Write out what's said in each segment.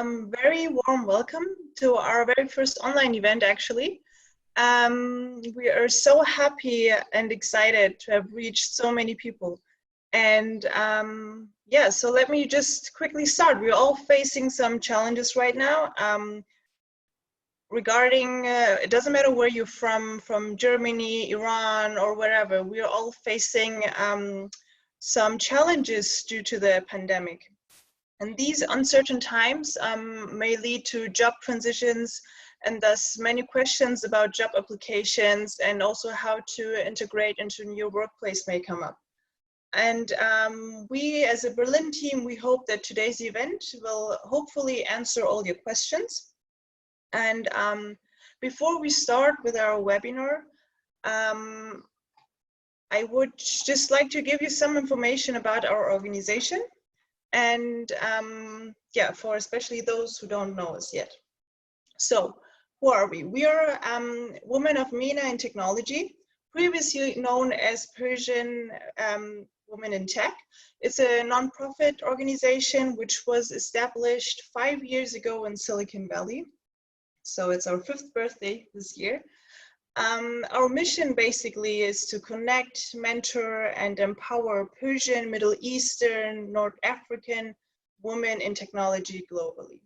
Very warm welcome to our very first online event, actually. We are so happy and excited to have reached so many people. And yeah, so let me just quickly start. We're all facing some challenges right now. Regarding, it doesn't matter where you're from Germany, Iran, or wherever, we're all facing some challenges due to the pandemic. And these uncertain times may lead to job transitions and thus many questions about job applications and also how to integrate into a new workplace may come up. And we as a Berlin team, we hope that today's event will hopefully answer all your questions. And before we start with our webinar, I would just like to give you some information about our organization. And yeah, for especially those who don't know us yet. So who are we? We are Women of MENA in Technology, previously known as Persian Women in Tech. It's a non-profit organization which was established 5 years ago in Silicon Valley. So it's our 5th birthday this year. Our mission basically is to connect, mentor, and empower Persian, Middle Eastern, North African women in technology globally.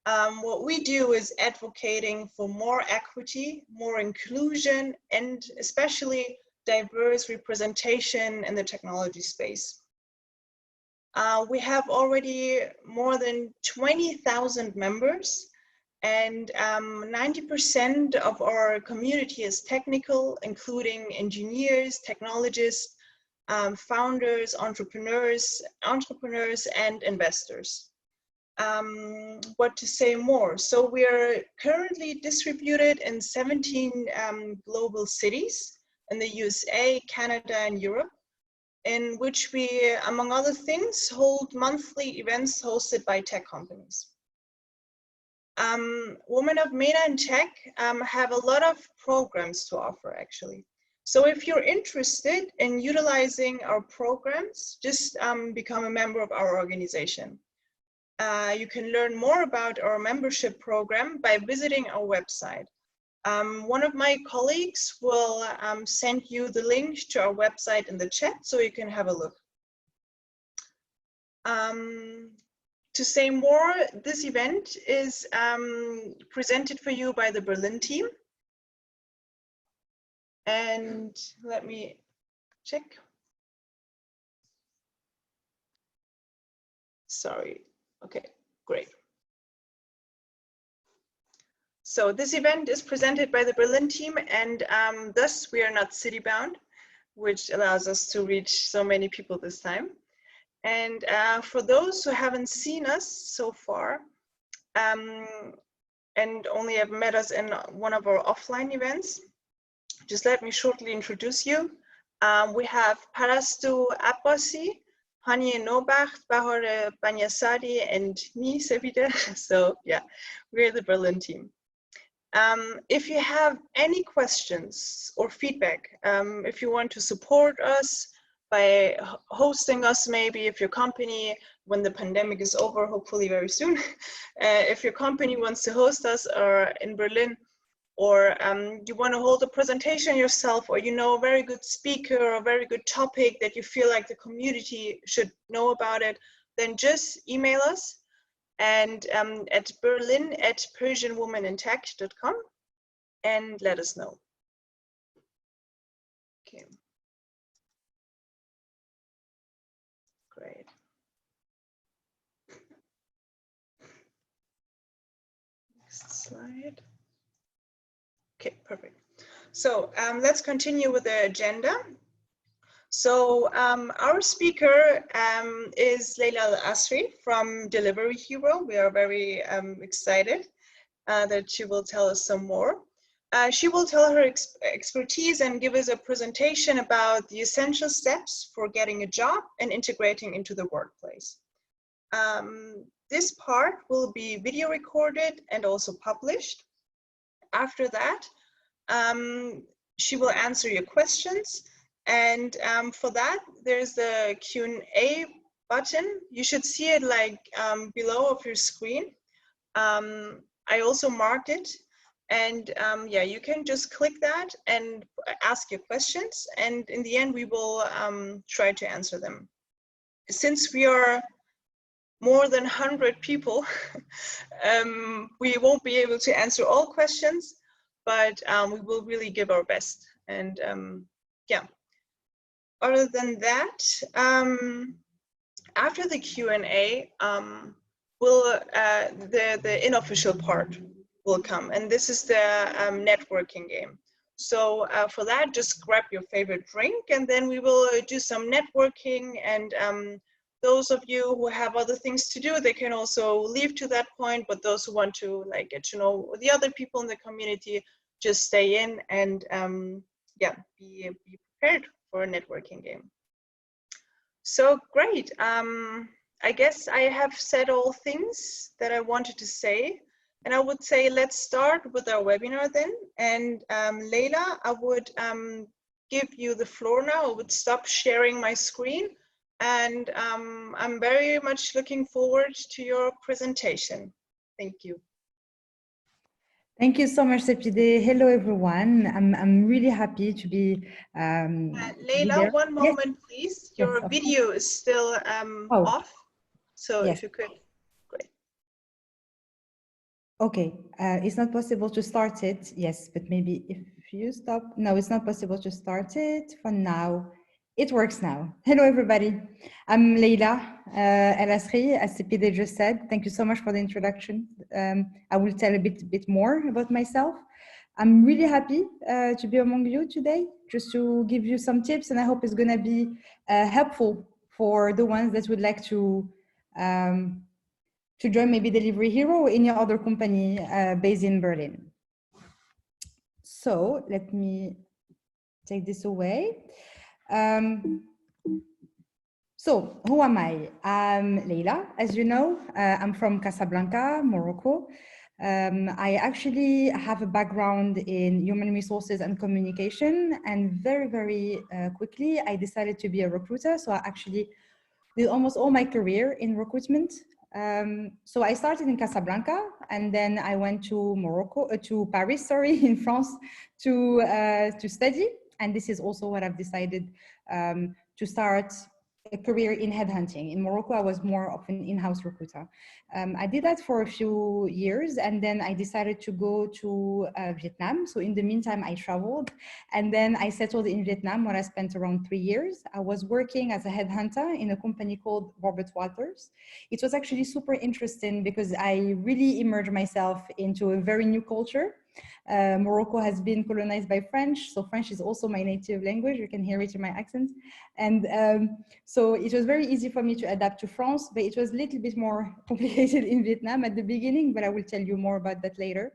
What we do is advocating for more equity, more inclusion, and especially diverse representation in the technology space. We have already more than 20,000 members. And 90% of our community is technical, including engineers, technologists, founders, entrepreneurs, and investors. What to say more? So we are currently distributed in 17 global cities in the USA, Canada, and Europe, in which we, among other things, hold monthly events hosted by tech companies. Women of MENA in Tech have a lot of programs to offer, actually. So if you're interested in utilizing our programs, just become a member of our organization. You can learn more about our membership program by visiting our website. One of my colleagues will send you the link to our website in the chat so you can have a look. To say more, this event is presented for you by the Berlin team. And let me check. Sorry, okay, great. So this event is presented by the Berlin team, and thus we are not city bound, which allows us to reach so many people this time. And for those who haven't seen us so far and only have met us in one of our offline events, just let me shortly introduce you. We have Parastu Abbasi, Hanye Nobacht, Bahore Banyasadi, and me, Sevida. So yeah, we're the Berlin team. If you have any questions or feedback, if you want to support us, by hosting us, maybe if your company, when the pandemic is over, hopefully very soon, if your company wants to host us or in Berlin, or you want to hold a presentation yourself, or you know a very good speaker or a very good topic that you feel like the community should know about it, then just email us and at berlin@persianwomanintech.com and let us know. Okay. Great. Next slide. Okay, perfect. So let's continue with the agenda. So our speaker is Leyla El Assry from Delivery Hero. We are very excited that she will tell us some more. She will tell her expertise and give us a presentation about the essential steps for getting a job and integrating into the workplace. This part will be video recorded and also published. After that, she will answer your questions. And for that, there's the Q&A button. You should see it like below of your screen. I also marked it, and yeah, you can just click that and ask your questions, and in the end we will try to answer them. Since we are more than 100 people, we won't be able to answer all questions, but we will really give our best. And yeah, other than that, after the Q&A, the unofficial part will come, and this is the networking game. So for that, just grab your favorite drink, and then we will do some networking. And those of you who have other things to do, they can also leave to that point. But those who want to get to know the other people in the community, just stay in and yeah, be prepared for a networking game. So great. I guess I have said all things that I wanted to say. And I would say, let's start with our webinar then. And Leila, I would give you the floor now. I would stop sharing my screen. And I'm very much looking forward to your presentation. Thank you. Thank you so much, Sepide. Hello, everyone. I'm really happy to be Leila, one moment, yes. please. Your Yes, video is still off. So yes. if you could, great. Okay, it's not possible to start it. Yes, but maybe if you stop. No, it's not possible to start it for now. It works now. Hello, everybody. I'm Leyla El Assry, as Sepide just said. Thank you so much for the introduction. I will tell a bit more about myself. I'm really happy to be among you today, just to give you some tips, and I hope it's going to be helpful for the ones that would like to join maybe Delivery Hero or any other company based in Berlin. So let me take this away. So who am I? I'm Leila, as you know. I'm from Casablanca, Morocco. I actually have a background in human resources and communication, and very quickly I decided to be a recruiter. So I actually did almost all my career in recruitment. So I started in Casablanca, and then I went to to Paris, sorry, in France to study. And this is also what I've decided to start a career in headhunting. In Morocco, I was more of an in-house recruiter. I did that for a few years, and then I decided to go to Vietnam. So in the meantime, I traveled, and then I settled in Vietnam, where I spent around 3 years. I was working as a headhunter in a company called Robert Walters. It was actually super interesting because I really immersed myself into a very new culture. Morocco has been colonized by French, so French is also my native language. You can hear it in my accent. And so it was very easy for me to adapt to France, but it was a little bit more complicated in Vietnam at the beginning, but I will tell you more about that later.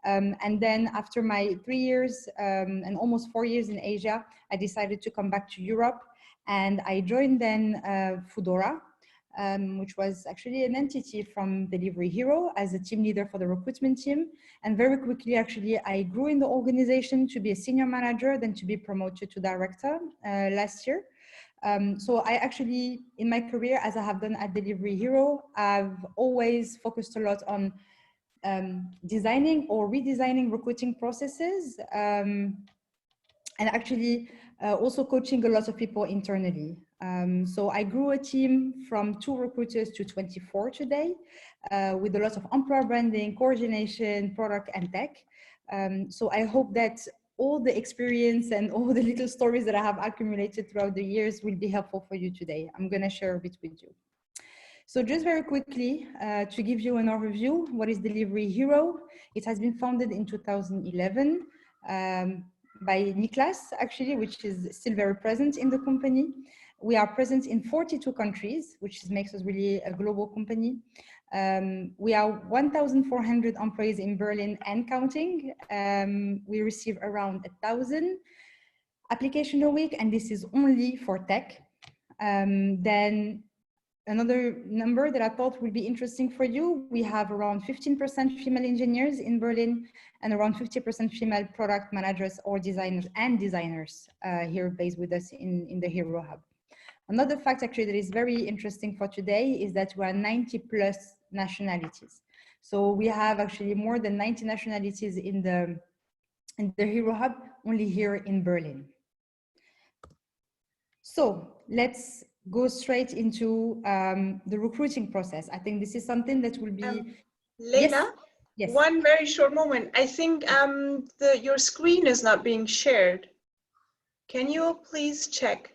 And then after my 3 years and almost 4 years in Asia, I decided to come back to Europe, and I joined then Foodora, which was actually an entity from Delivery Hero as a team leader for the recruitment team. And very quickly, actually, I grew in the organization to be a senior manager, then to be promoted to director last year. So I actually, in my career, as I have done at Delivery Hero, I've always focused a lot on designing or redesigning recruiting processes, and actually also coaching a lot of people internally. So I grew a team from 2 recruiters to 24 today, with a lot of employer branding, coordination, product, and tech. So I hope that all the experience and all the little stories that I have accumulated throughout the years will be helpful for you today. I'm going to share a bit with you. So just very quickly, to give you an overview, what is Delivery Hero? It has been founded in 2011 by Niklas, actually, which is still very present in the company. We are present in 42 countries, which makes us really a global company. We are 1,400 employees in Berlin and counting. We receive around 1,000 applications a week, and this is only for tech. Then another number that I thought would be interesting for you, we have around 15% female engineers in Berlin and around 50% female product managers or designers here based with us in the Hero Hub. Another fact actually that is very interesting for today is that we are 90+ nationalities. So we have actually more than 90 nationalities in the Hero Hub, only here in Berlin. So let's go straight into the recruiting process. I think this is something that will be... Leila, yes. One very short moment. I think your screen is not being shared. Can you please check?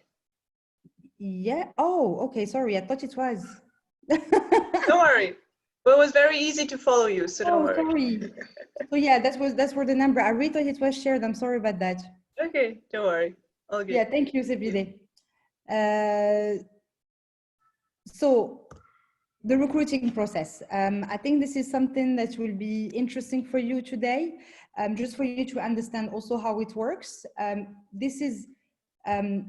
Yeah. Oh, okay. Sorry. I thought it was. Don't worry. But it was very easy to follow you, so don't worry. Sorry. So yeah, that's for the number. I really thought it was shared. I'm sorry about that. Okay, don't worry. All good. Yeah, thank you, Sebide. So the recruiting process. I think this is something that will be interesting for you today, just for you to understand also how it works. This is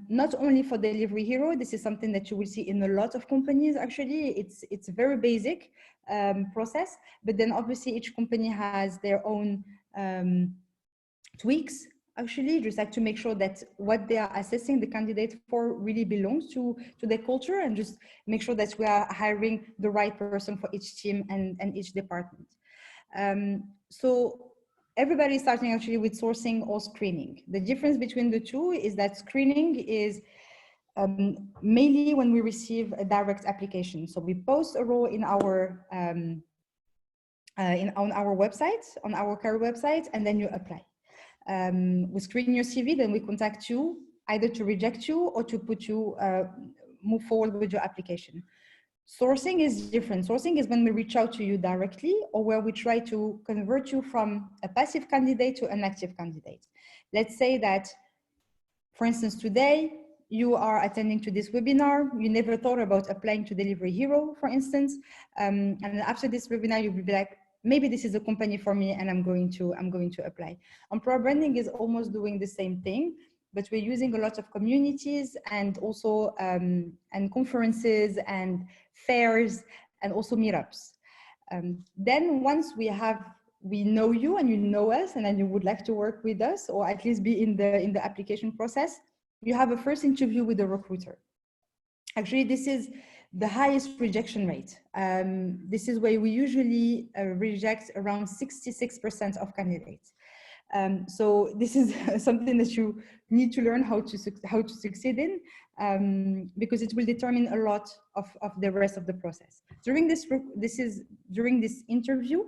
not only for Delivery Hero, this is something that you will see in a lot of companies. Actually, it's a very basic process, but then obviously each company has their own tweaks, actually, just like to make sure that what they are assessing the candidate for really belongs to their culture, and just make sure that we are hiring the right person for each team and each department. So everybody is starting actually with sourcing or screening. The difference between the two is that screening is mainly when we receive a direct application. So we post a role in our on our website, on our career website, and then you apply. We screen your CV, then we contact you either to reject you or to put you move forward with your application. Sourcing is different. Sourcing is when we reach out to you directly, or where we try to convert you from a passive candidate to an active candidate. Let's say that, for instance, today you are attending to this webinar. You never thought about applying to Delivery Hero, for instance, and after this webinar, you will be like, maybe this is a company for me, and I'm going to apply. Employer branding is almost doing the same thing, but we're using a lot of communities and also and conferences and fairs and also meetups. Then once we know you and you know us, and then you would like to work with us, or at least be in the application process, you have a first interview with a recruiter. Actually, this is the highest rejection rate. This is where we usually reject around 66% of candidates. So this is something that you need to learn how to succeed in, because it will determine a lot of the rest of the process. During this interview,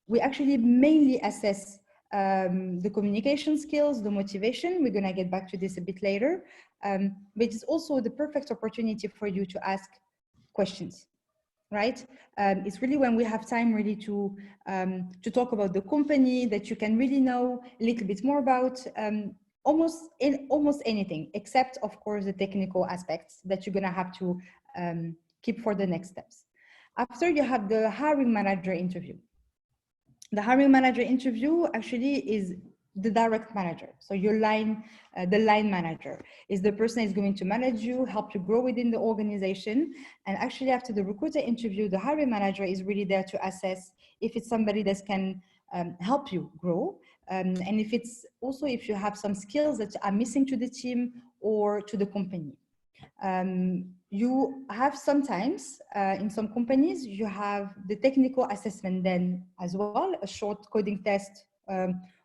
we actually mainly assess the communication skills, the motivation. We're gonna get back to this a bit later, but it's also the perfect opportunity for you to ask questions, right? It's really when we have time really to talk about the company, that you can really know a little bit more about almost anything, except of course the technical aspects that you're gonna have to keep for the next steps. After, you have the hiring manager interview. The hiring manager interview actually is the direct manager. So your the line manager is the person is going to manage you, help you grow within the organization. And actually after the recruiter interview, the hiring manager is really there to assess if it's somebody that can help you grow. And if you have some skills that are missing to the team or to the company. You have sometimes, in some companies, you have the technical assessment then as well, a short coding test,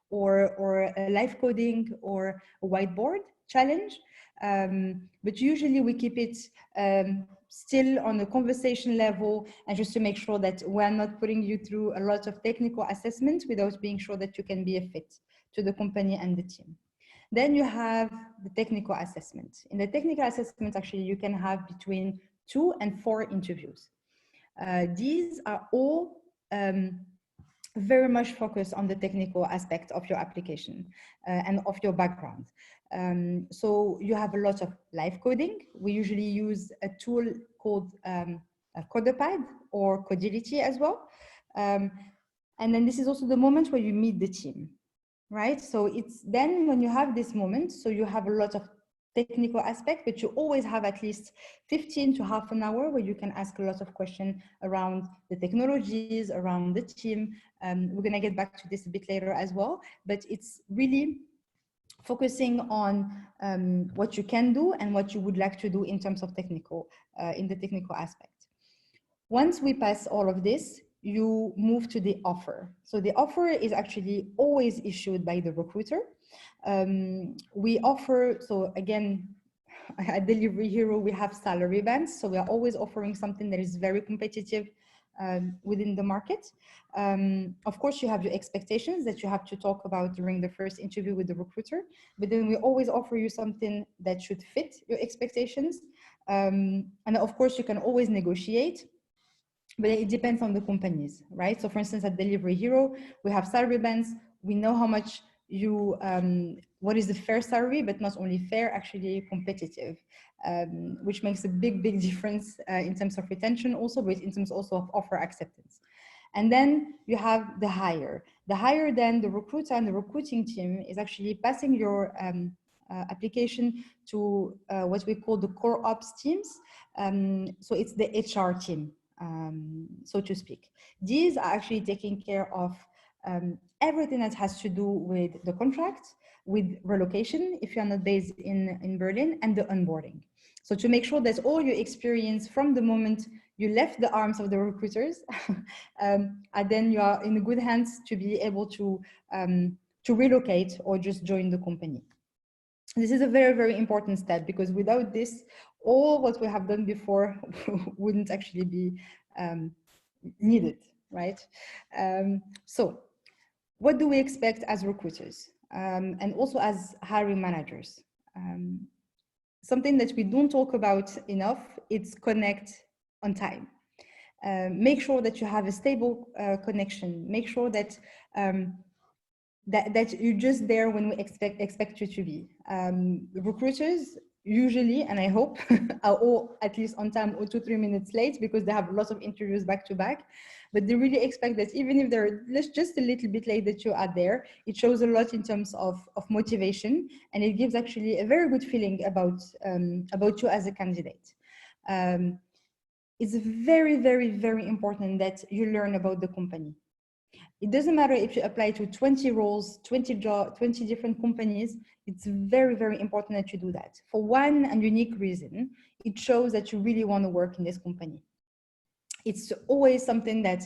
or a live coding or a whiteboard challenge. But usually we keep it still on a conversation level, and just to make sure that we're not putting you through a lot of technical assessments without being sure that you can be a fit to the company and the team. Then you have the technical assessment. In the technical assessment, actually, you can have between 2 and 4 interviews. These are all very much focused on the technical aspect of your application and of your background. So you have a lot of live coding. We usually use a tool called Codapad or Codility as well. And then this is also the moment where you meet the team. Right? So it's then when you have this moment, so you have a lot of technical aspect, but you always have at least 15 to half an hour where you can ask a lot of questions around the technologies, around the team. We're gonna get back to this a bit later as well, but it's really focusing on what you can do and what you would like to do in terms of technical, in the technical aspect. Once we pass all of this, you move to the offer. So the offer is actually always issued by the recruiter. We offer, so again, at Delivery Hero, we have salary bands. So we are always offering something that is very competitive within the market. Of course, you have your expectations that you have to talk about during the first interview with the recruiter, but then we always offer you something that should fit your expectations. And of course, you can always negotiate, but it depends on the companies, right? So for instance, at Delivery Hero, we have salary bands. We know how much you, what is the fair salary, but not only fair, actually competitive, which makes a big, big difference in terms of retention also, but in terms also of offer acceptance. And then you have the hire. The hire, then the recruiter and the recruiting team is actually passing your application to what we call the core ops teams. So it's the HR team, so to speak. These are actually taking care of everything that has to do with the contract, with relocation, if you're not based in Berlin, and the onboarding. So to make sure that all your experience from the moment you left the arms of the recruiters, and then you are in good hands to be able to relocate or just join the company. This is a very, very important step, because without this, all what we have done before wouldn't actually be needed, right? So what do we expect as recruiters and also as hiring managers? Something that we don't talk about enough, it's connect on time. Make sure that you have a stable connection. Make sure that that you're just there when we expect you to be. Recruiters usually, and I hope, are all at least on time or 2-3 minutes late, because they have lots of interviews back to back. But they really expect that even if they're just a little bit late, that you are there. It shows a lot in terms of motivation, and it gives actually a very good feeling about you as a candidate. It's very, very, very important that you learn about the company. It doesn't matter if you apply to 20 roles, 20 different companies. It's very, very important that you do that. For one and unique reason, it shows that you really want to work in this company. It's always something that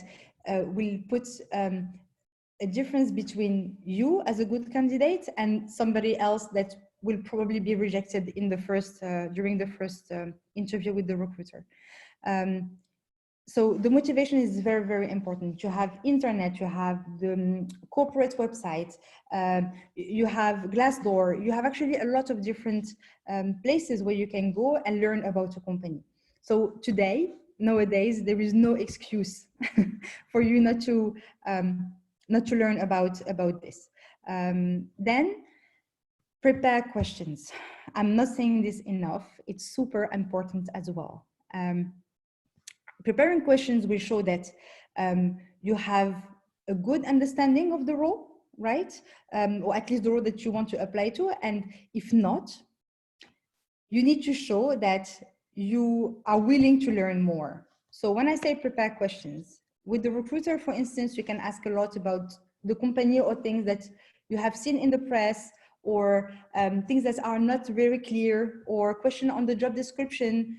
will put a difference between you as a good candidate and somebody else that will probably be rejected in the first, during the first interview with the recruiter. So the motivation is very, very important. You have internet, you have the corporate website, you have Glassdoor, you have actually a lot of different places where you can go and learn about a company. So today, nowadays, there is no excuse for you not to learn about this. Then prepare questions. I'm not saying this enough. It's super important as well. Preparing questions will show that you have a good understanding of the role, right? Or at least the role that you want to apply to. And if not, you need to show that you are willing to learn more. So when I say prepare questions, with the recruiter, for instance, you can ask a lot about the company or things that you have seen in the press, or things that are not very clear, or question on the job description.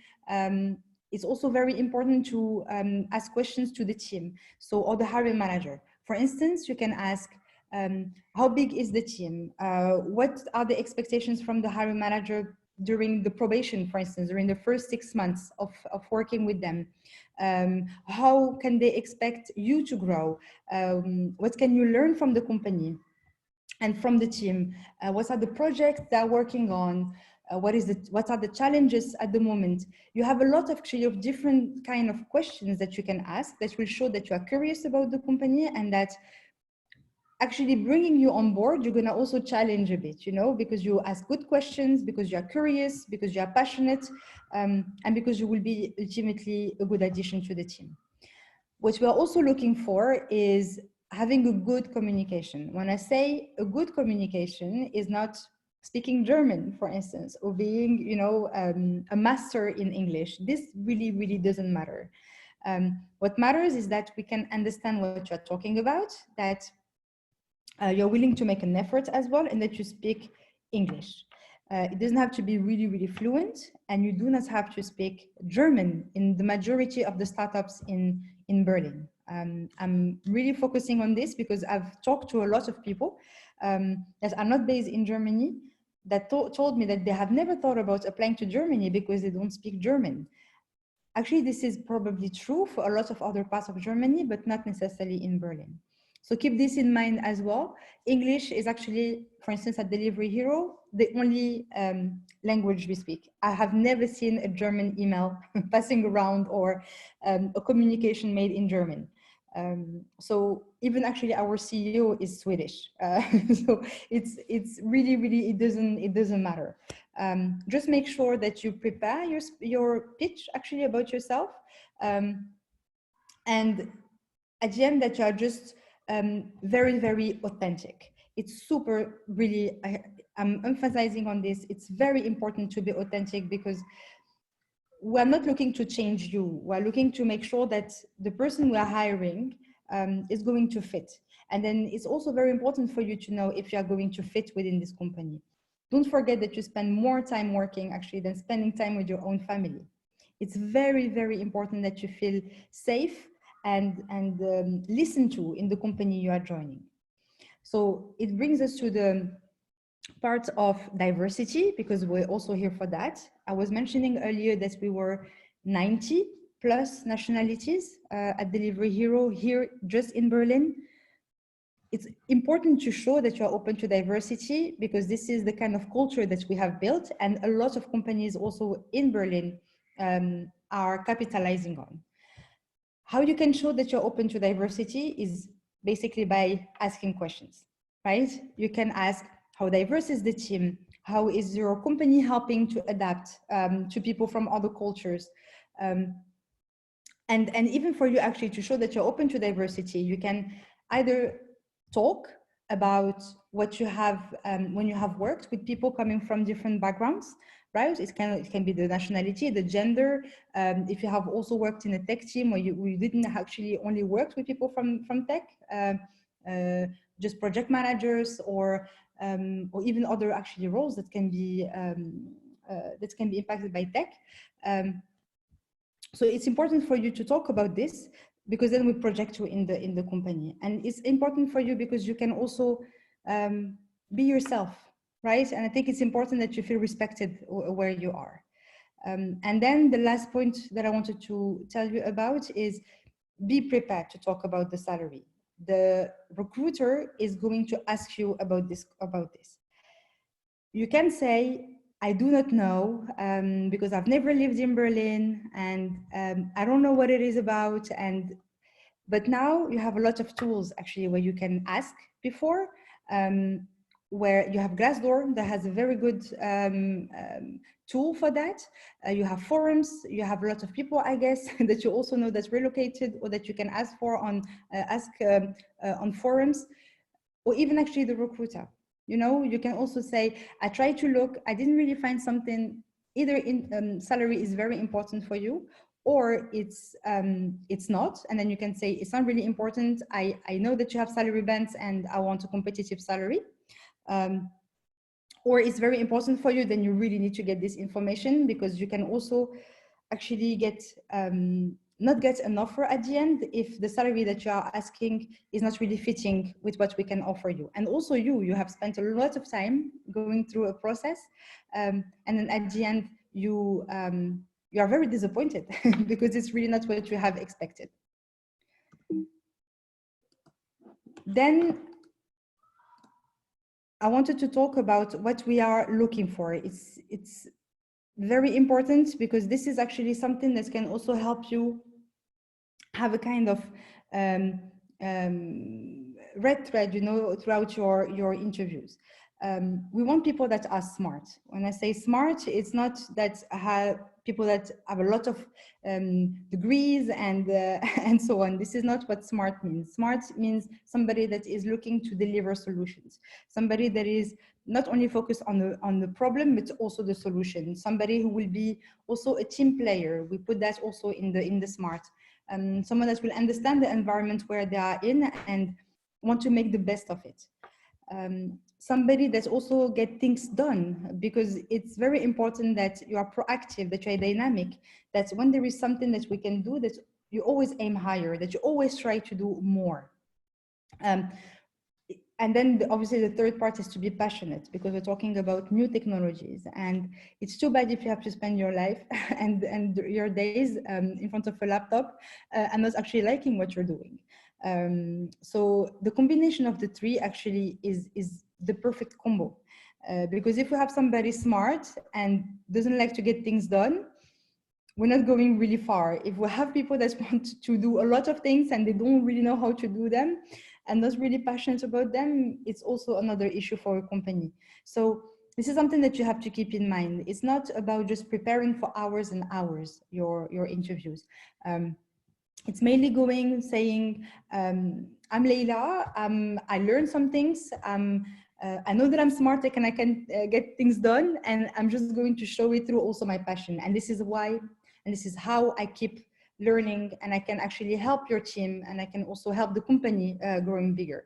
It's also very important to ask questions to the team, so, or the hiring manager. For instance, you can ask, how big is the team? What are the expectations from the hiring manager during the probation, for instance, during the first 6 months of working with them? How can they expect you to grow? What can you learn from the company and from the team? What are the projects they're working on? What are the challenges at the moment? You have a lot actually of different kind of questions that you can ask that will show that you are curious about the company, and that actually bringing you on board, you're going to also challenge a bit, you know, because you ask good questions, because you are curious, because you are passionate, and because you will be ultimately a good addition to the team. What we are also looking for is having a good communication. When I say a good communication, is not speaking German, for instance, or being, you know, a master in English. This really, really doesn't matter. What matters is that we can understand what you're talking about, that you're willing to make an effort as well, and that you speak English. It doesn't have to be really, really fluent, and you do not have to speak German in the majority of the startups in Berlin. I'm really focusing on this because I've talked to a lot of people that are not based in Germany that told me that they have never thought about applying to Germany because they don't speak German. Actually, this is probably true for a lot of other parts of Germany, but not necessarily in Berlin. So keep this in mind as well. English is actually, for instance, at Delivery Hero, the only language we speak. I have never seen a German email passing around or a communication made in German. So even actually our CEO is Swedish. So it's really, it doesn't matter. Just make sure that you prepare your pitch actually about yourself. And at the end that you are just very authentic. It's super, really, I'm emphasizing on this. It's very important to be authentic because we're not looking to change you. We're looking to make sure that the person we are hiring is going to fit. And then it's also very important for you to know if you are going to fit within this company. Don't forget that you spend more time working actually than spending time with your own family. It's very important that you feel safe and listened to in the company you are joining. So it brings us to the part of diversity, because we're also here for that. I was mentioning earlier that we were 90 plus nationalities at Delivery Hero here just in Berlin. It's important to show that you're open to diversity because this is the kind of culture that we have built, and a lot of companies also in Berlin are capitalizing on. How you can show that you're open to diversity is basically by asking questions, right? You can ask, how diverse is the team? How is your company helping to adapt to people from other cultures? And even for you actually to show that you're open to diversity, you can either talk about what you have when you have worked with people coming from different backgrounds, right? It can be the nationality, the gender. If you have also worked in a tech team where you didn't actually only work with people from tech, just project managers or even other actually roles that can be impacted by tech. So it's important for you to talk about this because then we project you in the company, and it's important for you because you can also be yourself, right? And I think it's important that you feel respected where you are. And then the last point that I wanted to tell you about is be prepared to talk about the salary. The recruiter is going to ask you about this. You can say, I do not know because I've never lived in Berlin and I don't know what it is about. But now you have a lot of tools actually where you can ask before, where you have Glassdoor that has a very good tool for that. You have forums, you have a lot of people, I guess, that you also know that's relocated or that you can ask for on forums, or even actually the recruiter. You know, you can also say, I tried to look, I didn't really find something, either in salary is very important for you, or it's not. And then you can say, it's not really important. I know that you have salary bands and I want a competitive salary. Or it's very important for you, then you really need to get this information, because you can also actually get not get an offer at the end if the salary that you are asking is not really fitting with what we can offer you. And also you have spent a lot of time going through a process, and then at the end you are very disappointed because it's really not what you have expected. Then I wanted to talk about what we are looking for. It's very important because this is actually something that can also help you have a kind of red thread, you know, throughout your interviews. We want people that are smart. When I say smart, it's not that people that have a lot of degrees and so on. This is not what smart means. Smart means somebody that is looking to deliver solutions. Somebody that is not only focused on the problem, but also the solution. Somebody who will be also a team player. We put that also in the smart. Someone that will understand the environment where they are in and want to make the best of it. Somebody that also get things done, because it's very important that you are proactive, that you are dynamic, that when there is something that we can do, that you always aim higher, that you always try to do more. And then obviously the third part is to be passionate, because we're talking about new technologies, and it's too bad if you have to spend your life and your days in front of a laptop and not actually liking what you're doing. So the combination of the three actually is the perfect combo, because if we have somebody smart and doesn't like to get things done, we're not going really far. If we have people that want to do a lot of things and they don't really know how to do them and not really passionate about them, it's also another issue for a company. So this is something that you have to keep in mind. It's not about just preparing for hours and hours your interviews. It's mainly going, saying, I'm Leila, I learned some things, I know that I'm smart and I can get things done, and I'm just going to show it through also my passion. And this is why, and this is how I keep learning, and I can actually help your team, and I can also help the company growing bigger.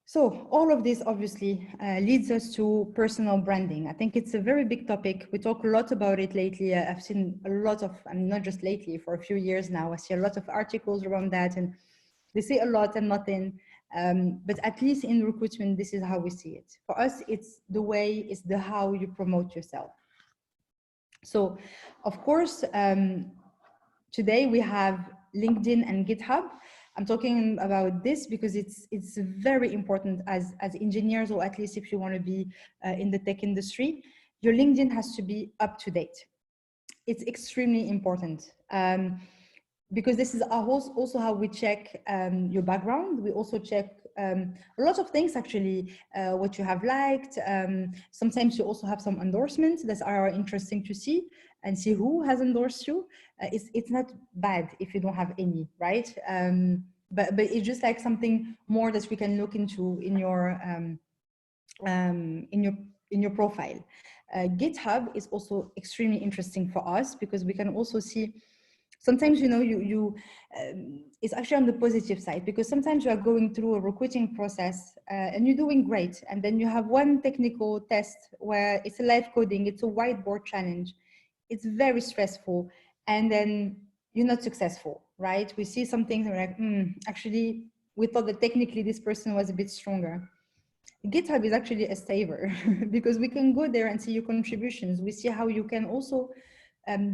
So all of this obviously leads us to personal branding. I think it's a very big topic. We talk a lot about it lately. I've seen a lot of, and not just lately, for a few years now, I see a lot of articles around that, and they say a lot and nothing. But at least in recruitment, this is how we see it. For us, it's the way, it's the how you promote yourself. So of course, today we have LinkedIn and GitHub. I'm talking about this because it's very important as engineers, or at least if you want to be in the tech industry, your LinkedIn has to be up to date. It's extremely important because this is also how we check your background. We also check a lot of things, actually, what you have liked. Sometimes you also have some endorsements that are interesting to see, and see who has endorsed you. It's not bad if you don't have any, right? But it's just like something more that we can look into in your profile. GitHub is also extremely interesting for us because we can also see. Sometimes, you know, it's actually on the positive side, because sometimes you are going through a recruiting process and you're doing great, and then you have one technical test where it's a live coding, it's a whiteboard challenge. It's very stressful, and then you're not successful, right? We see some things and we're like, actually, we thought that technically this person was a bit stronger. GitHub is actually a saver because we can go there and see your contributions. We see how you can also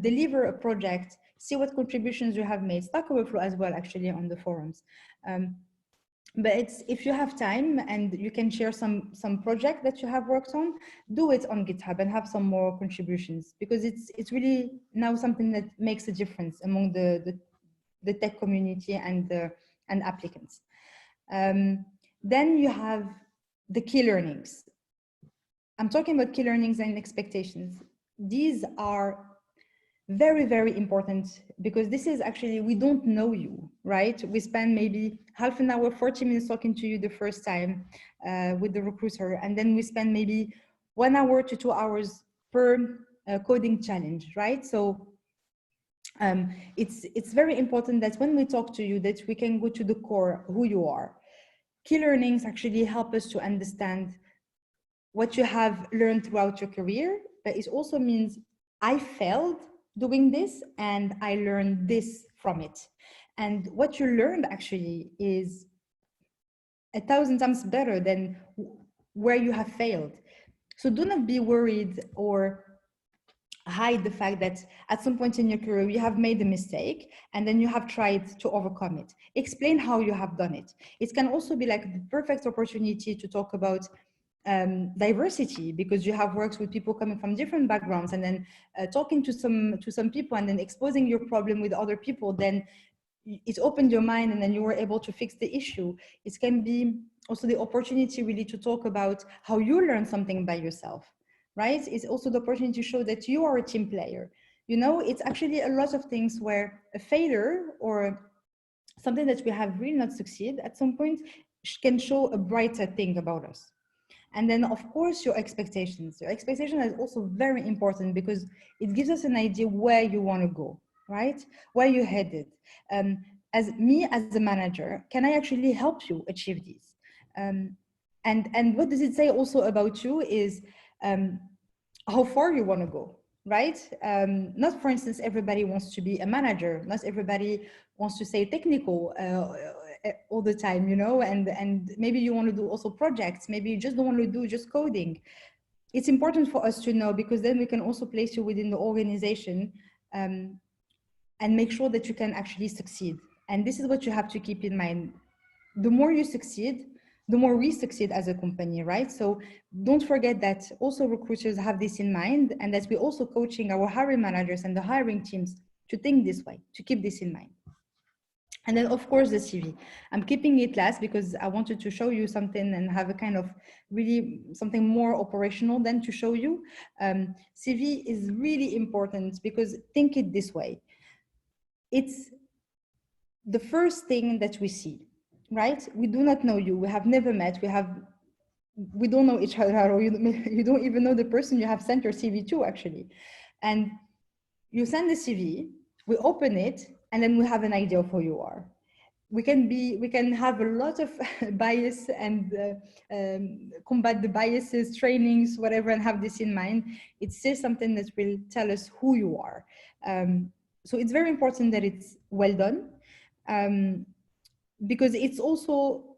deliver a project, see what contributions you have made. Stack Overflow as well, actually, on the forums. But it's, if you have time and you can share some project that you have worked on, do it on GitHub and have some more contributions, because it's really now something that makes a difference among the tech community and applicants. Then you have the key learnings. I'm talking about key learnings and expectations. These are very, very important, because this is actually, we don't know you, right? We spend maybe half an hour, 40 minutes talking to you the first time with the recruiter, and then we spend maybe 1 hour to 2 hours per coding challenge, right? So it's very important that when we talk to you, that we can go to the core, who you are. Key learnings actually help us to understand what you have learned throughout your career, but it also means I failed doing this and I learned this from it. And what you learned actually is 1,000 times better than where you have failed. So do not be worried or hide the fact that at some point in your career you have made a mistake and then you have tried to overcome it. Explain how you have done it. It can also be like the perfect opportunity to talk about diversity, because you have worked with people coming from different backgrounds, and then talking to some people and then exposing your problem with other people, then it opened your mind and then you were able to fix the issue. It can be also the opportunity really to talk about how you learn something by yourself, right? It's also the opportunity to show that you are a team player. You know, it's actually a lot of things where a failure or something that we have really not succeed at some point can show a brighter thing about us. And then, of course, your expectations. Your expectation is also very important because it gives us an idea where you want to go, right? Where you're headed. As a manager, can I actually help you achieve these? And what does it say also about you is how far you want to go, right? Not, for instance, everybody wants to be a manager. Not everybody wants to say technical all the time, you know, and maybe you want to do also projects. Maybe you just don't want to do just coding. It's important for us to know, because then we can also place you within the organization and make sure that you can actually succeed. And this is what you have to keep in mind. The more you succeed, the more we succeed as a company, right? So don't forget that also recruiters have this in mind, and that we're also coaching our hiring managers and the hiring teams to think this way, to keep this in mind. And then, of course, the CV. I'm keeping it last because I wanted to show you something and have a kind of really something more operational than to show you. CV is really important because think it this way. It's the first thing that we see, right? We do not know you. We have never met. We don't know each other, or you don't even know the person you have sent your CV to, actually. And you send the CV, we open it, and then we have an idea of who you are. We can have a lot of bias and combat the biases, trainings, whatever, and have this in mind. It says something that will tell us who you are. So it's very important that it's well done, because it's also,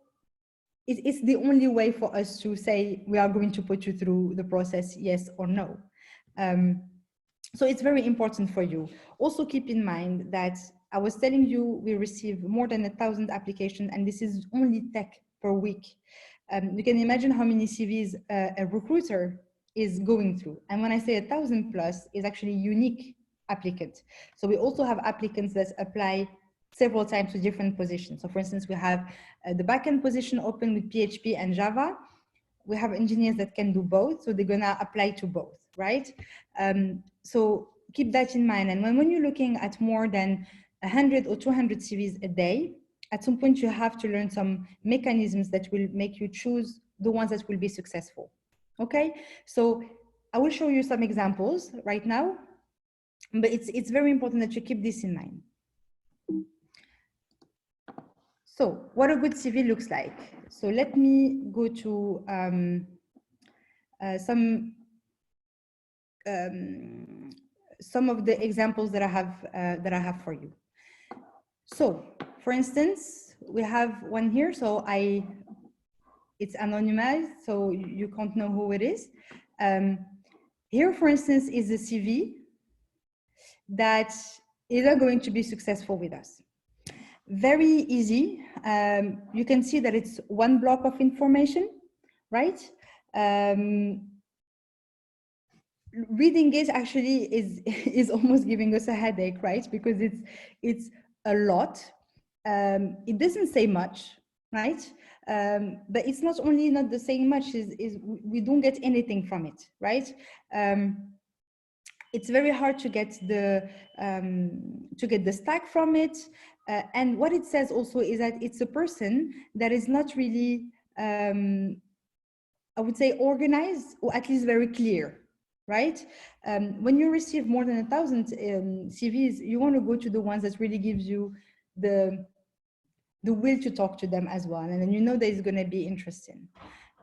it's the only way for us to say we are going to put you through the process, yes or no. So it's very important for you. Also keep in mind that I was telling you we receive more than 1,000 applications, and this is only tech per week. You can imagine how many CVs a recruiter is going through. And when I say 1,000 plus, is actually unique applicants. So we also have applicants that apply several times to different positions. So for instance, we have the backend position open with PHP and Java. We have engineers that can do both, so they're gonna apply to both, right? So keep that in mind. And when you're looking at more than 100 or 200 CVs a day, at some point you have to learn some mechanisms that will make you choose the ones that will be successful, okay? So I will show you some examples right now, but it's very important that you keep this in mind. So what a good CV looks like. So let me go to some of the examples that I have for you. So, for instance, we have one here. So it's anonymized, so you can't know who it is. Here, for instance, is a CV that is not going to be successful with us. Very easy. You can see that it's one block of information, right? Reading it actually is almost giving us a headache, right? Because it's a lot. It doesn't say much, right? But it's not only not the saying much, is we don't get anything from it, right? It's very hard to get the stack from it. And what it says also is that it's a person that is not really, I would say, organized, or at least very clear, right? When you receive more than 1,000 CVs, you want to go to the ones that really gives you the will to talk to them as well. And then you know that it's going to be interesting.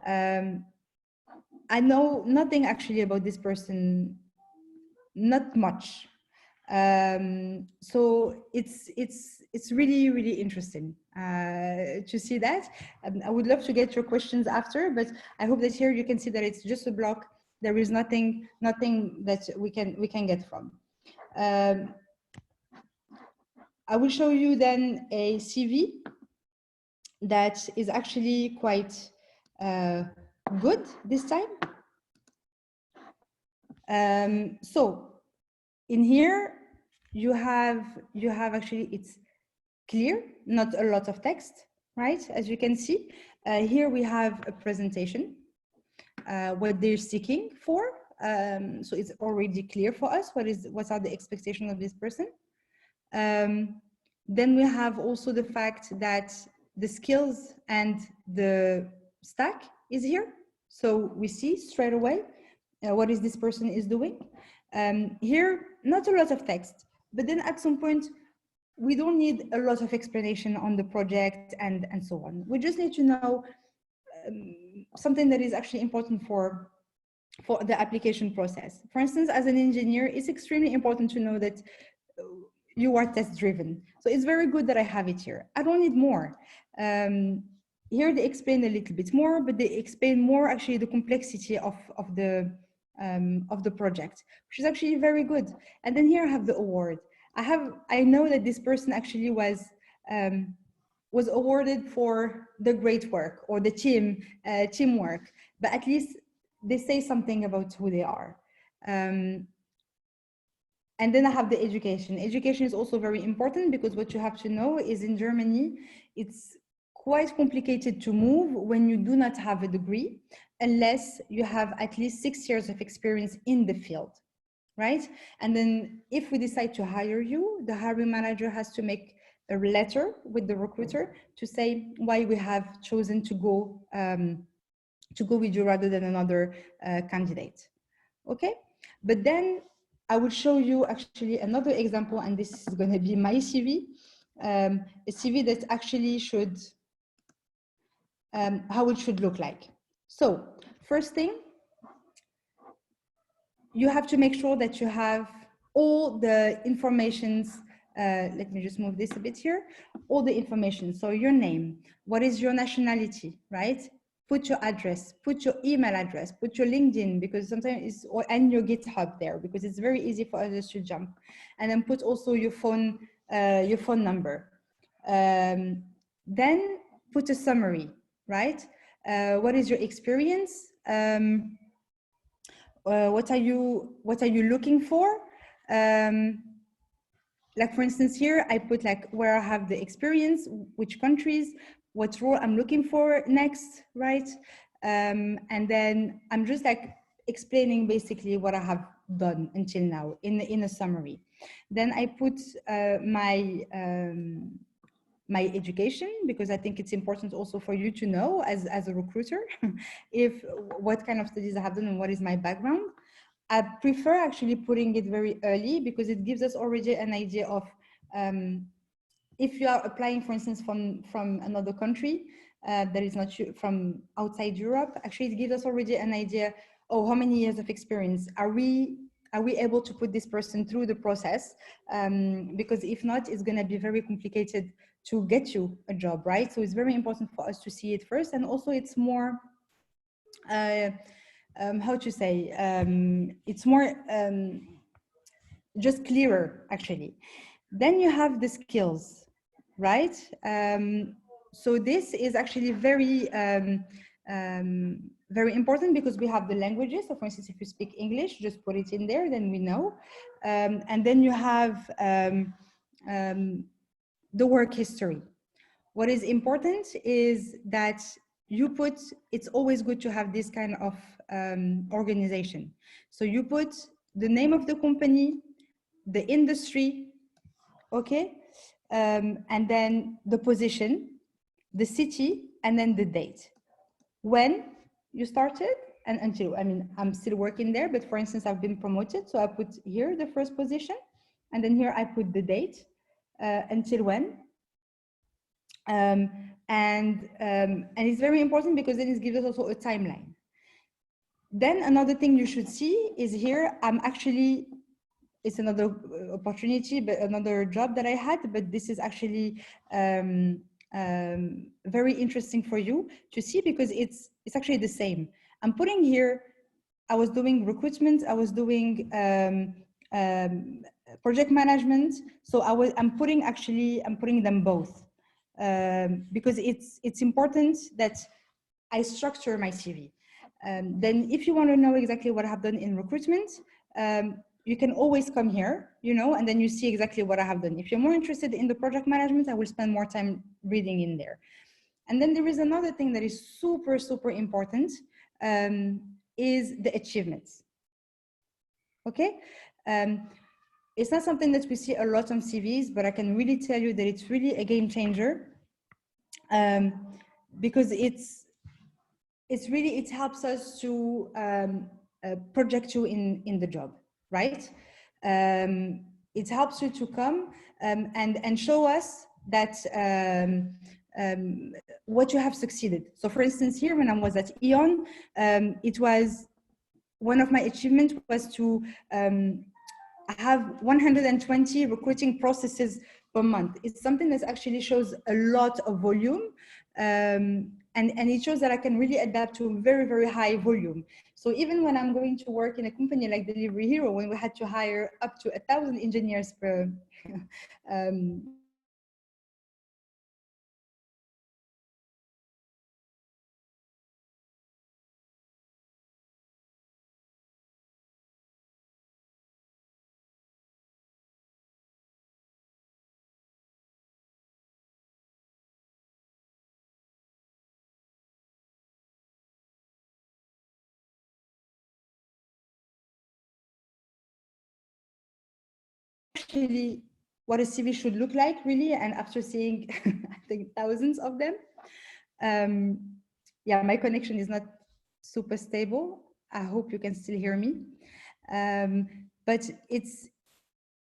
I know nothing actually about this person, not much. So it's really, really interesting to see that. I would love to get your questions after, but I hope that here you can see that it's just a block. There is nothing that we can get from. I will show you then a CV that is actually quite good this time. So in here you have actually, it's clear, not a lot of text, right? As you can see, here we have a presentation, what they're seeking for. So it's already clear for us what are the expectations of this person. Then we have also the fact that the skills and the stack is here. So we see straight away what is this person is doing. Here, not a lot of text, but then at some point, we don't need a lot of explanation on the project and so on. We just need to know something that is actually important for for the application process. For instance, as an engineer, it's extremely important to know that you are test driven. So it's very good that I have it here. I don't need more. Here they explain a little bit more, but they explain more actually the complexity of the project, which is actually very good. And then here I have the award. I know that this person actually was awarded for the great work or the teamwork, but at least they say something about who they are. And then I have the education. Education is also very important because what you have to know is in Germany, it's quite complicated to move when you do not have a degree, unless you have at least 6 years of experience in the field, right? And then if we decide to hire you, the hiring manager has to make a letter with the recruiter to say why we have chosen to go with you rather than another candidate, okay? But then I will show you actually another example, and this is going to be my CV, a CV that actually should, how it should look like. So first thing, you have to make sure that you have all the informations. Let me just move this a bit here. All the information. So your name, what is your nationality, right? Put your address, put your email address, put your LinkedIn, because sometimes and your GitHub there, because it's very easy for others to jump. And then put also your phone number. Then put a summary, right? What is your experience? What are you looking for? Like for instance, here I put like where I have the experience, which countries, what role I'm looking for next, right? And then I'm just like explaining basically what I have done until now in a summary. Then I put my education, because I think it's important also for you to know as a recruiter, what kind of studies I have done and what is my background. I prefer actually putting it very early because it gives us already an idea of if you are applying, for instance, from another country that is not from outside Europe, actually it gives us already an idea, oh, how many years of experience are we able to put this person through the process? Because if not, it's going to be very complicated to get you a job, right? So it's very important for us to see it first. And also it's more, how to say, it's more just clearer, actually. Then you have the skills, right? So this is actually very, very important because we have the languages. So for instance, if you speak English, just put it in there, then we know. And then you have the work history. What is important is that you put, it's always good to have this kind of organization. So you put the name of the company, the industry, okay? And then the position, the city, and then the date. When you started and until, I mean, I'm still working there, but for instance, I've been promoted. So I put here the first position, and then here I put the date until when. And it's very important because then it gives us also a timeline. Then another thing you should see is here, I'm actually, it's another opportunity, but another job that I had, but this is actually very interesting for you to see because it's actually the same. I'm putting here, I was doing recruitment, I was doing project management. So I'm putting them both because it's important that I structure my CV. Then if you want to know exactly what I have done in recruitment, you can always come here, you know, and then you see exactly what I have done. If you're more interested in the project management, I will spend more time reading in there. And then there is another thing that is super, super important, is the achievements. Okay? It's not something that we see a lot on CVs, but I can really tell you that it's really a game changer because it helps us to project you in the job, right? It helps you to come and show us that what you have succeeded. So for instance, here when I was at E.ON, it was one of my achievements was to have 120 recruiting processes per month. It's something that actually shows a lot of volume, and it shows that I can really adapt to very, very high volume. So even when I'm going to work in a company like Delivery Hero, when we had to hire up to 1,000 engineers per actually what a CV should look like, really. And after seeing, I think, thousands of them, yeah, my connection is not super stable. I hope you can still hear me. But it's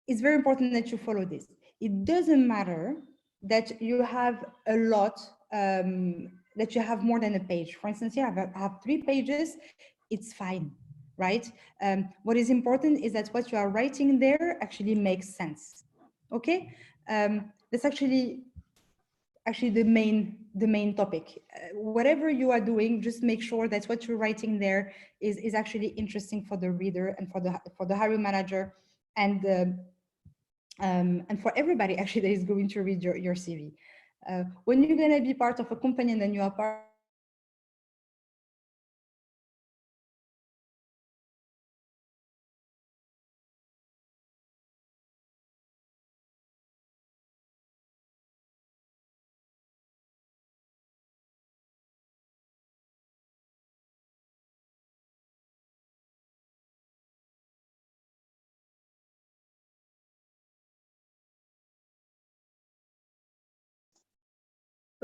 very important that you follow this. It doesn't matter that you have a lot, that you have more than a page. For instance, you have 3 pages, it's fine, right? What is important is that what you are writing there actually makes sense, okay? That's actually the main topic. Whatever you are doing, just make sure that what you're writing there is actually interesting for the reader and for the hiring manager, and for everybody actually that is going to read your CV. When you're going to be part of a company and then you are part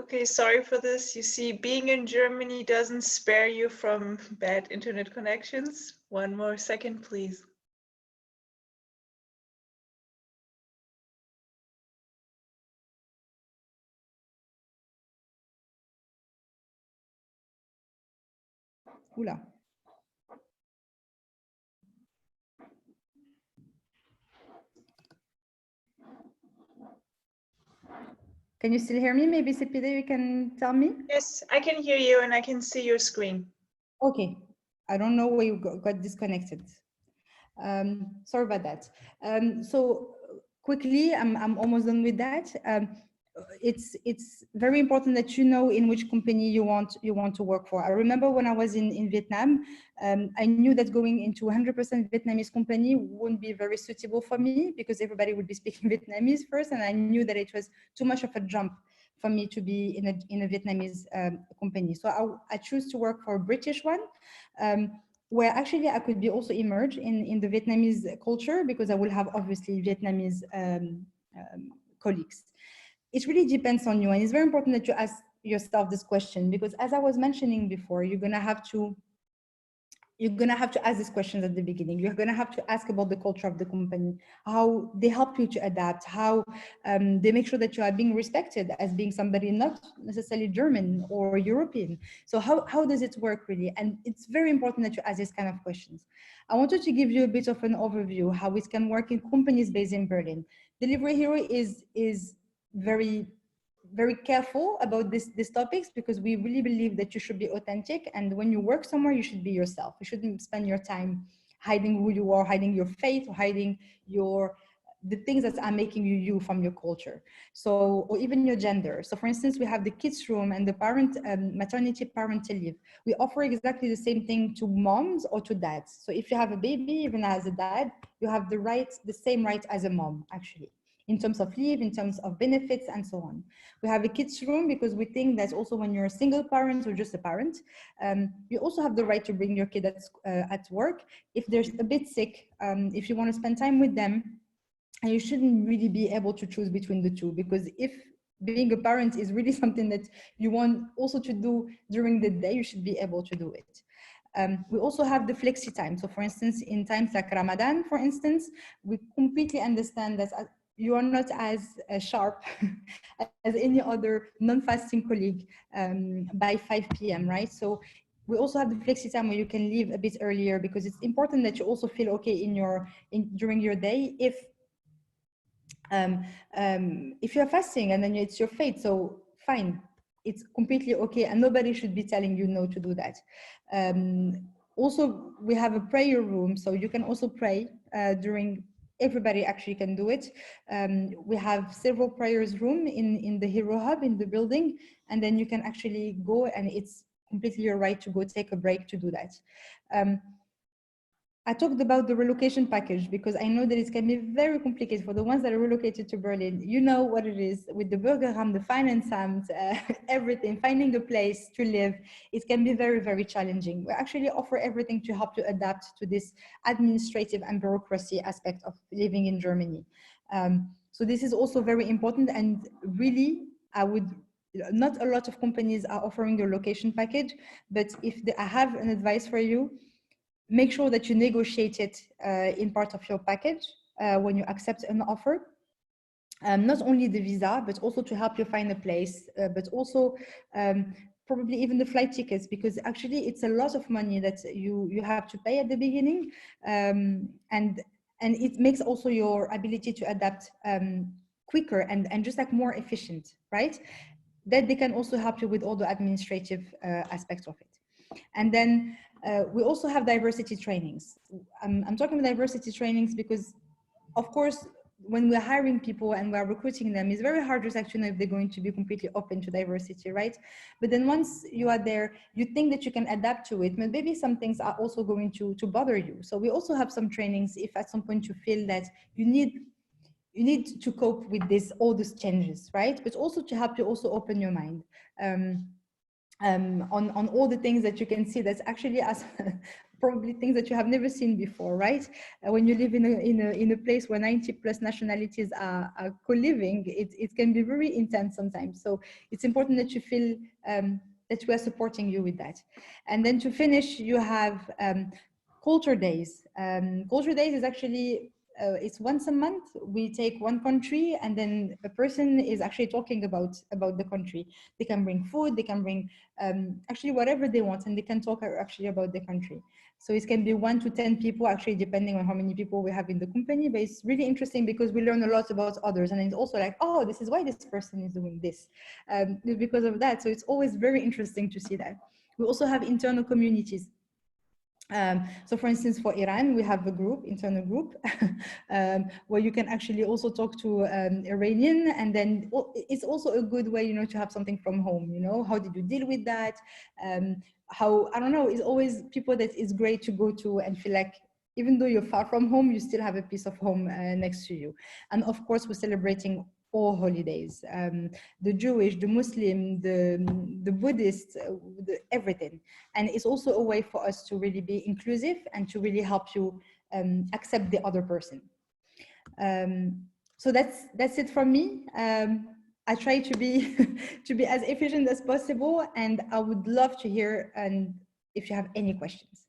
Okay, sorry for this. You see, being in Germany doesn't spare you from bad internet connections. One more second, please. Oula. Can you still hear me? Maybe Sepide, you can tell me? Yes, I can hear you and I can see your screen. Okay. I don't know where you got disconnected. Sorry about that. So quickly, I'm almost done with that. It's very important that you know in which company you want to work for. I remember when I was in Vietnam, I knew that going into 100% Vietnamese company wouldn't be very suitable for me because everybody would be speaking Vietnamese first, and I knew that it was too much of a jump for me to be in a Vietnamese company. So I choose to work for a British one. Where actually I could be also immersed in the Vietnamese culture because I will have obviously Vietnamese colleagues. It really depends on you, and it's very important that you ask yourself this question because, as I was mentioning before, you're gonna have to ask these questions at the beginning. You're gonna have to ask about the culture of the company, how they help you to adapt, how they make sure that you are being respected as being somebody not necessarily German or European. So how does it work really? And it's very important that you ask these kind of questions. I wanted to give you a bit of an overview how it can work in companies based in Berlin. Delivery Hero is very careful about these topics because we really believe that you should be authentic, and when you work somewhere you should be yourself. You shouldn't spend your time hiding who you are, hiding your faith, or hiding the things that are making you from your culture, so, or even your gender. So for instance, we have the kids room and the maternity parental leave. We offer exactly the same thing to moms or to dads. So if you have a baby, even as a dad, you have the same right as a mom, actually, in terms of leave, in terms of benefits, and so on. We have a kids room because we think that also when you're a single parent or just a parent, you also have the right to bring your kid at work if they're a bit sick, if you want to spend time with them. And you shouldn't really be able to choose between the two, because if being a parent is really something that you want also to do during the day, you should be able to do it. We also have the flexi time. So for instance, in times like Ramadan, for instance, we completely understand that you are not as sharp as any other non-fasting colleague by 5 p.m., right? So we also have the flexi time where you can leave a bit earlier, because it's important that you also feel okay during your day. If you're fasting and then it's your fate, so fine, it's completely okay, and nobody should be telling you no to do that. Also, we have a prayer room, so you can also pray during. Everybody actually can do it. We have several prayers room in the Hero Hub in the building, and then you can actually go, and it's completely your right to go take a break to do that. I talked about the relocation package because I know that it can be very complicated for the ones that are relocated to Berlin. You know what it is with the Bürgeramt, the Finanzamt, everything, finding a place to live. It can be very, very challenging. We actually offer everything to help you adapt to this administrative and bureaucracy aspect of living in Germany. So this is also very important, and really, not a lot of companies are offering the relocation package, but I have an advice for you. Make sure that you negotiate it in part of your package when you accept an offer. Not only the visa, but also to help you find a place, but also probably even the flight tickets, because actually it's a lot of money that you have to pay at the beginning, and it makes also your ability to adapt quicker and just like more efficient, right? That they can also help you with all the administrative aspects of it. And then we also have diversity trainings. I'm talking about diversity trainings because, of course, when we're hiring people and we're recruiting them, it's very hard to actually know if they're going to be completely open to diversity, right? But then once you are there, you think that you can adapt to it, but maybe some things are also going to bother you. So we also have some trainings if at some point you feel that you need to cope with all these changes, right? But also to help you also open your mind. On all the things that you can see that's actually as probably things that you have never seen before, right? When you live in a place where 90 plus nationalities are co-living, it can be very intense sometimes. So it's important that you feel that we are supporting you with that. And then to finish, you have culture days. Culture days is actually it's once a month. We take one country, and then a person is actually talking about the country. They can bring food, they can bring actually whatever they want, and they can talk actually about the country. So it can be 1 to 10 people, actually depending on how many people we have in the company. But it's really interesting because we learn a lot about others, and it's also like, oh, this is why this person is doing this, because of that. So it's always very interesting to see that. We also have internal communities. So for instance, for Iran, we have a internal group, where you can actually also talk to Iranian, and then it's also a good way, to have something from home, how did you deal with that? How, I don't know, it's always people that is great to go to and feel like, even though you're far from home, you still have a piece of home next to you. And of course, we're celebrating all holidays, the Jewish, the Muslim, the Buddhist, everything. And it's also a way for us to really be inclusive and to really help you accept the other person. So that's it from me. I try to be to be as efficient as possible, and I would love to hear if you have any questions.